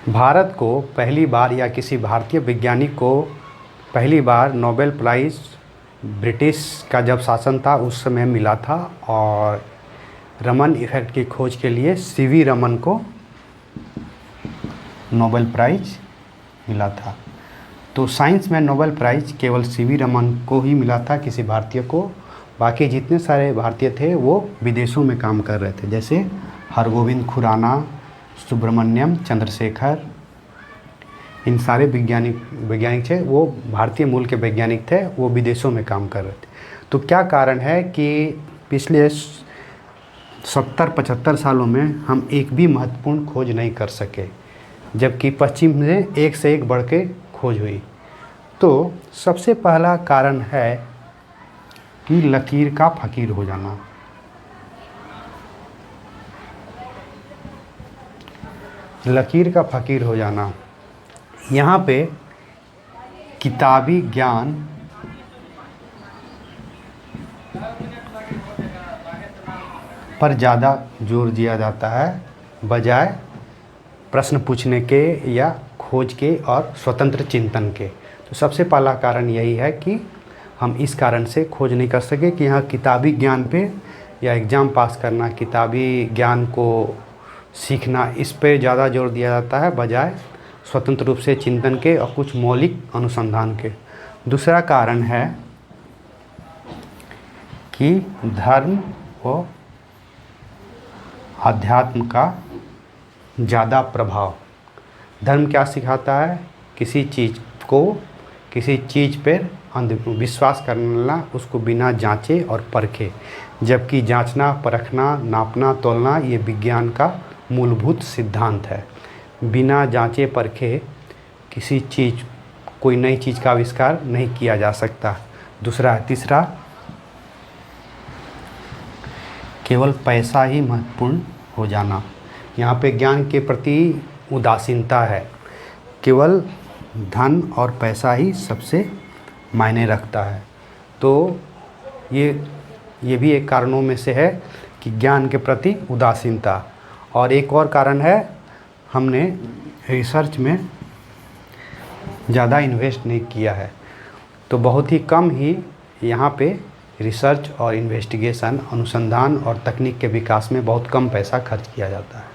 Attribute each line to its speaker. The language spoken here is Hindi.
Speaker 1: भारत को पहली बार या किसी भारतीय वैज्ञानिक को पहली बार नोबेल प्राइज़ ब्रिटिश का जब शासन था उस समय मिला था और रमन इफ़ेक्ट की खोज के लिए सीवी रमन को नोबेल प्राइज़ मिला था। तो साइंस में नोबेल प्राइज़ केवल सीवी रमन को ही मिला था, किसी भारतीय को। बाकी जितने सारे भारतीय थे वो विदेशों में काम कर रहे थे, जैसे हरगोविंद खुराना, सुब्रमण्यम चंद्रशेखर, इन सारे वैज्ञानिक थे वो भारतीय मूल के वैज्ञानिक थे, वो विदेशों में काम कर रहे थे। तो क्या कारण है कि पिछले 70-75 सालों में हम एक भी महत्वपूर्ण खोज नहीं कर सके, जबकि पश्चिम में एक से एक बढ़ के खोज हुई। तो सबसे पहला कारण है कि लकीर का फ़कीर हो जाना। लकीर का फ़कीर हो जाना, यहाँ पे किताबी ज्ञान पर ज़्यादा जोर दिया जाता है बजाय प्रश्न पूछने के या खोज के और स्वतंत्र चिंतन के। तो सबसे पहला कारण यही है कि हम इस कारण से खोज नहीं कर सके कि यहाँ किताबी ज्ञान पे या एग्ज़ाम पास करना, किताबी ज्ञान को सीखना, इस पे ज़्यादा जोर दिया जाता है बजाय स्वतंत्र रूप से चिंतन के और कुछ मौलिक अनुसंधान के। दूसरा कारण है कि धर्म व अध्यात्म का ज़्यादा प्रभाव। धर्म क्या सिखाता है? किसी चीज़ पर अंधविश्वास करना, उसको बिना जांचे और परखे, जबकि जांचना, परखना, नापना, तोलना ये विज्ञान का मूलभूत सिद्धांत है। बिना जांचे परखे कोई नई चीज़ का आविष्कार नहीं किया जा सकता। तीसरा, केवल पैसा ही महत्वपूर्ण हो जाना। यहाँ पे ज्ञान के प्रति उदासीनता है, केवल धन और पैसा ही सबसे मायने रखता है। तो ये भी एक कारणों में से है कि ज्ञान के प्रति उदासीनता। और एक और कारण है, हमने रिसर्च में ज़्यादा इन्वेस्ट नहीं किया है। तो बहुत ही कम ही यहाँ पे रिसर्च और इन्वेस्टिगेशन, अनुसंधान और तकनीक के विकास में बहुत कम पैसा खर्च किया जाता है।